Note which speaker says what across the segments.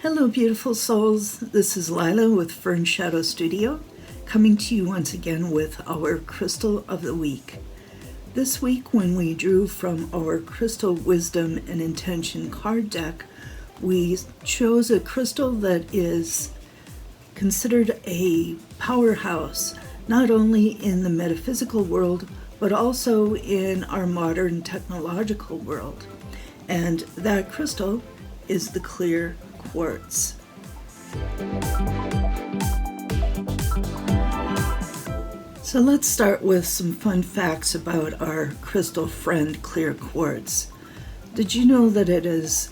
Speaker 1: Hello, beautiful souls. This is Lila with Fern Shadow Studio, coming to you once again with our Crystal of the Week. This week, when we drew from our Crystal Wisdom and Intention card deck, we chose a crystal that is considered a powerhouse, not only in the metaphysical world, but also in our modern technological world. And that crystal is the clear quartz. So let's start with some fun facts about our crystal friend, clear quartz. Did you know that it is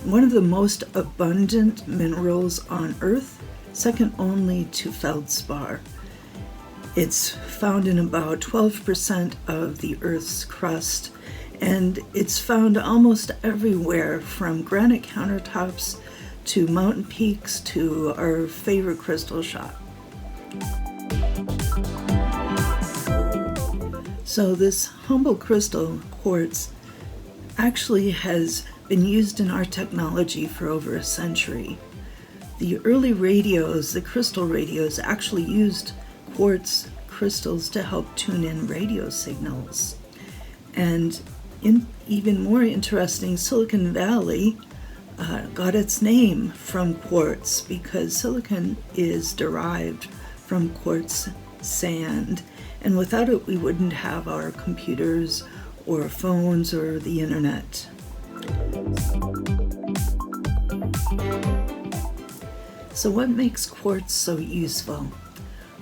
Speaker 1: one of the most abundant minerals on Earth, second only to feldspar? It's found in about 12% of the Earth's crust, and it's found almost everywhere, from granite countertops to mountain peaks to our favorite crystal shop. So this humble crystal quartz actually has been used in our technology for over a century. The early radios, the crystal radios, actually used quartz crystals to help tune in radio signals. And even more interesting, Silicon Valley got its name from quartz because silicon is derived from quartz sand, and without it we wouldn't have our computers or phones or the internet. So what makes quartz so useful?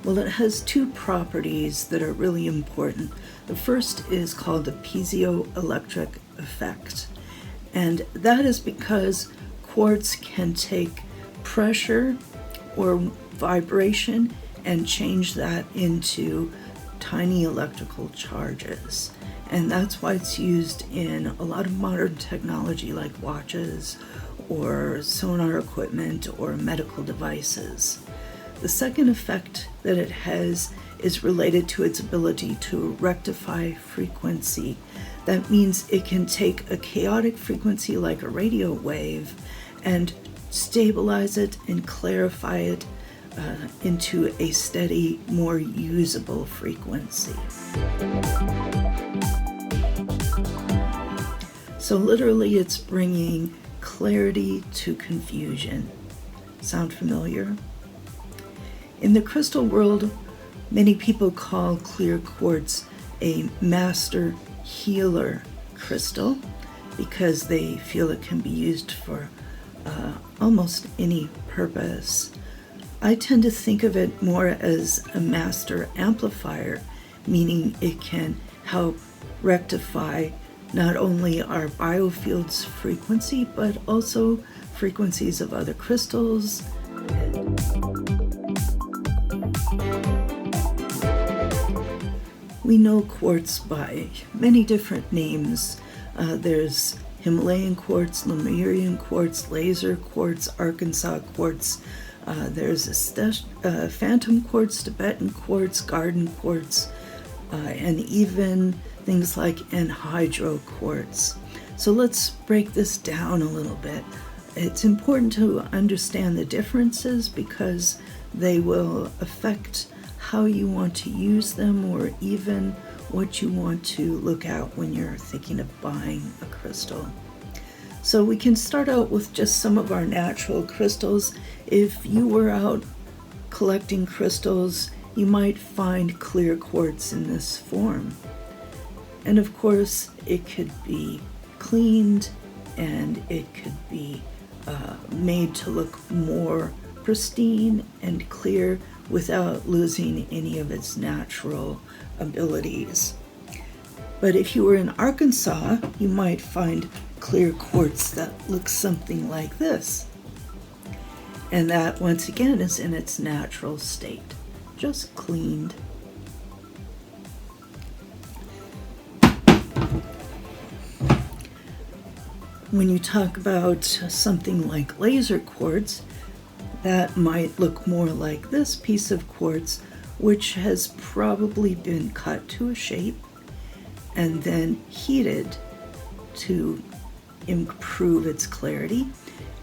Speaker 1: Well, it has two properties that are really important. The first is called the piezoelectric effect. And that is because quartz can take pressure or vibration and change that into tiny electrical charges. And that's why it's used in a lot of modern technology like watches or sonar equipment or medical devices. The second effect that it has is related to its ability to rectify frequency. That means it can take a chaotic frequency like a radio wave and stabilize it and clarify it into a steady, more usable frequency. So literally it's bringing clarity to confusion. Sound familiar? In the crystal world, many people call clear quartz a master healer crystal because they feel it can be used for almost any purpose. I tend to think of it more as a master amplifier, meaning it can help rectify not only our biofield's frequency, but also frequencies of other crystals. We know quartz by many different names. There's Himalayan quartz, Lemurian quartz, laser quartz, Arkansas quartz. There's a phantom quartz, Tibetan quartz, garden quartz, and even things like anhydrous quartz. So let's break this down a little bit. It's important to understand the differences because they will affect how you want to use them or even what you want to look at when you're thinking of buying a crystal. So we can start out with just some of our natural crystals. If you were out collecting crystals, you might find clear quartz in this form. And of course, it could be cleaned and it could be made to look more pristine and clear without losing any of its natural abilities. But if you were in Arkansas, you might find clear quartz that looks something like this. And that, once again, is in its natural state, just cleaned. When you talk about something like laser quartz, that might look more like this piece of quartz, which has probably been cut to a shape and then heated to improve its clarity.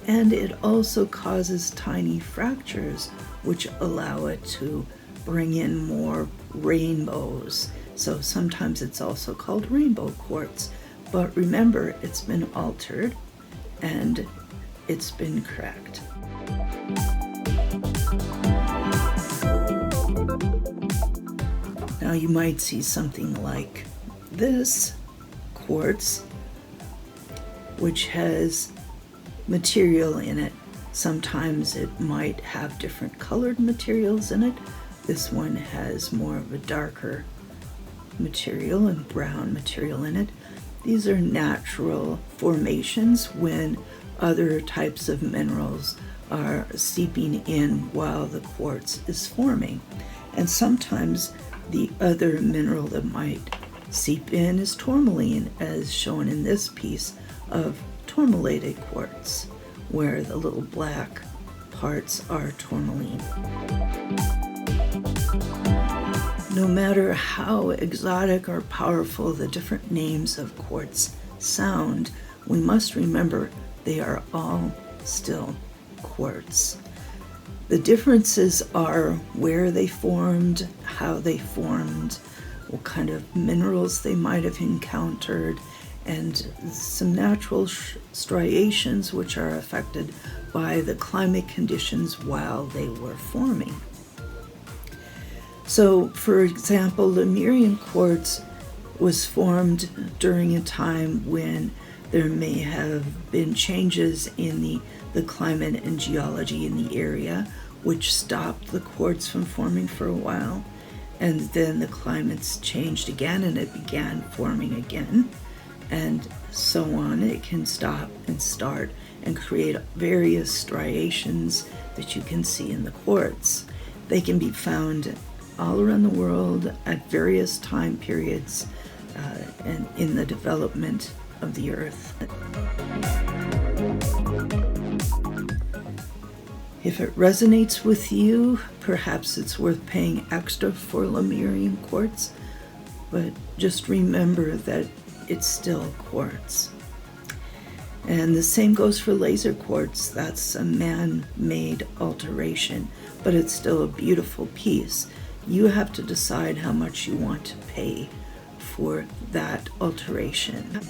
Speaker 1: And it also causes tiny fractures, which allow it to bring in more rainbows. So sometimes it's also called rainbow quartz. But remember, it's been altered and it's been cracked. Now you might see something like this quartz, which has material in it. Sometimes it might have different colored materials in it. This one has more of a darker material and brown material in it. These are natural formations when other types of minerals are seeping in while the quartz is forming. And sometimes the other mineral that might seep in is tourmaline, as shown in this piece of tourmalated quartz, where the little black parts are tourmaline. No matter how exotic or powerful the different names of quartz sound, we must remember they are all still quartz. The differences are where they formed, how they formed, what kind of minerals they might have encountered, and some natural striations which are affected by the climate conditions while they were forming. So, for example, Lemurian quartz was formed during a time when there may have been changes in the climate and geology in the area, which stopped the quartz from forming for a while. And then the climates changed again and it began forming again. And so on. It can stop and start and create various striations that you can see in the quartz. They can be found all around the world at various time periods and in the development of the earth. If it resonates with you, perhaps it's worth paying extra for Lemurian quartz, but just remember that it's still quartz. And the same goes for laser quartz. That's a man-made alteration, but it's still a beautiful piece. You have to decide how much you want to pay for that alteration.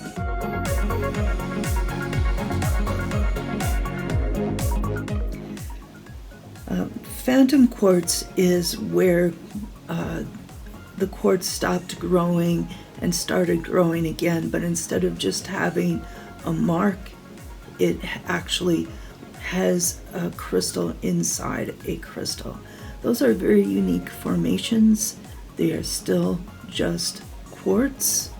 Speaker 1: Phantom quartz is where the quartz stopped growing and started growing again, but instead of just having a mark, it actually has a crystal inside a crystal. Those are very unique formations. They are still just quartz.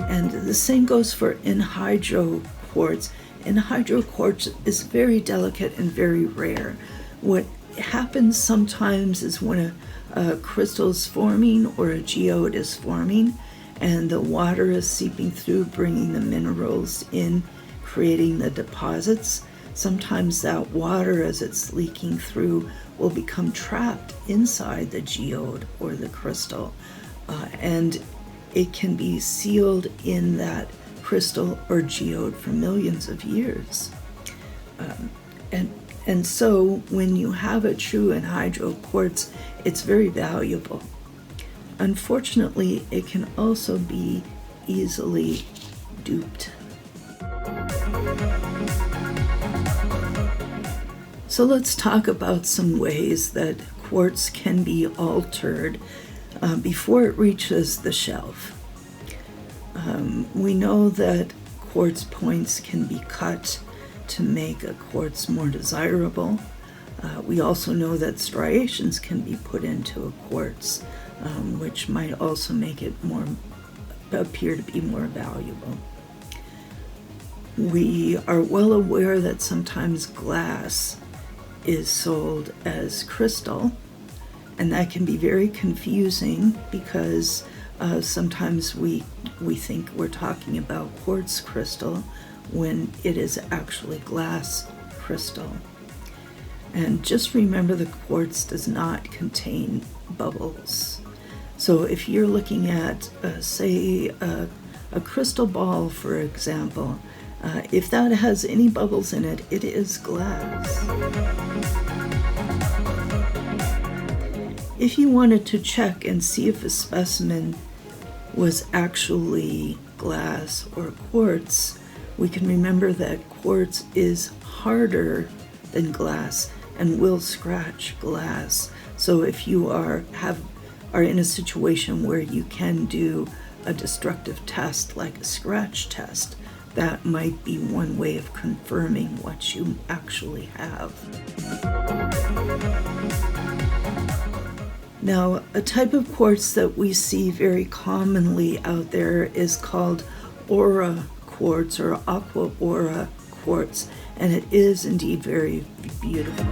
Speaker 1: And the same goes for anhydrous quartz. Anhydrous quartz is very delicate and very rare. What happens sometimes is when a crystal is forming or a geode is forming and the water is seeping through, bringing the minerals in, creating the deposits. Sometimes that water, as it's leaking through, will become trapped inside the geode or the crystal, and it can be sealed in that crystal or geode for millions of years. And so when you have a true anhydrous quartz, it's very valuable. Unfortunately, it can also be easily duped. So let's talk about some ways that quartz can be altered before it reaches the shelf. We know that quartz points can be cut to make a quartz more desirable. We also know that striations can be put into a quartz, which might also make it appear to be more valuable. We are well aware that sometimes glass is sold as crystal, and that can be very confusing because sometimes we think we're talking about quartz crystal when it is actually glass crystal. And just remember, the quartz does not contain bubbles. So if you're looking at, say, a crystal ball, for example, if that has any bubbles in it, it is glass. If you wanted to check and see if a specimen was actually glass or quartz, we can remember that quartz is harder than glass and will scratch glass. So if you are in a situation where you can do a destructive test like a scratch test, that might be one way of confirming what you actually have. Now, a type of quartz that we see very commonly out there is called aura quartz or aqua aura quartz, and it is indeed very beautiful.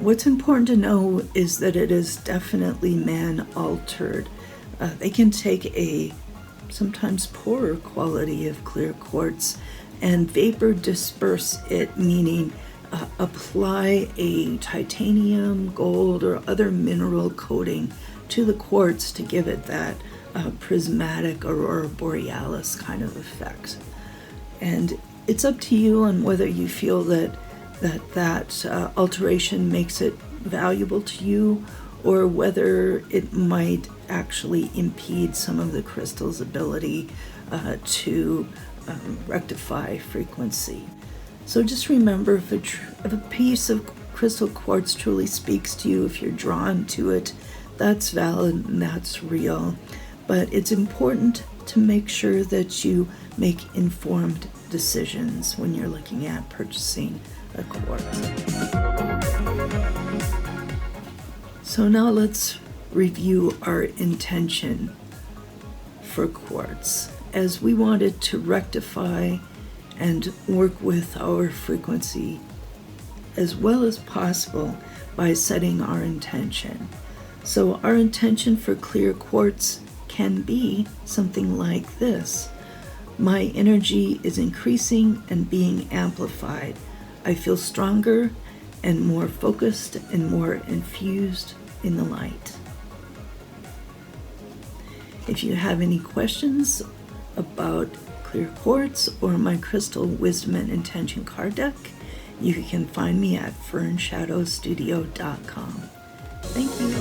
Speaker 1: What's important to know is that it is definitely man-altered. They can take a sometimes poorer quality of clear quartz and vapor disperse it, meaning apply a titanium, gold, or other mineral coating to the quartz to give it that prismatic aurora borealis kind of effect. And it's up to you on whether you feel that alteration makes it valuable to you, or whether it might actually impede some of the crystal's ability to rectify frequency. So just remember, if a piece of crystal quartz truly speaks to you, if you're drawn to it, that's valid and that's real. But it's important to make sure that you make informed decisions when you're looking at purchasing a quartz. So now let's review our intention for quartz, as we wanted to rectify and work with our frequency as well as possible by setting our intention. So our intention for clear quartz can be something like this: my energy is increasing and being amplified. I feel stronger and more focused and more infused in the light. If you have any questions about clear quartz or my crystal wisdom and intention card deck, you can find me at fernshadowstudio.com. Thank you.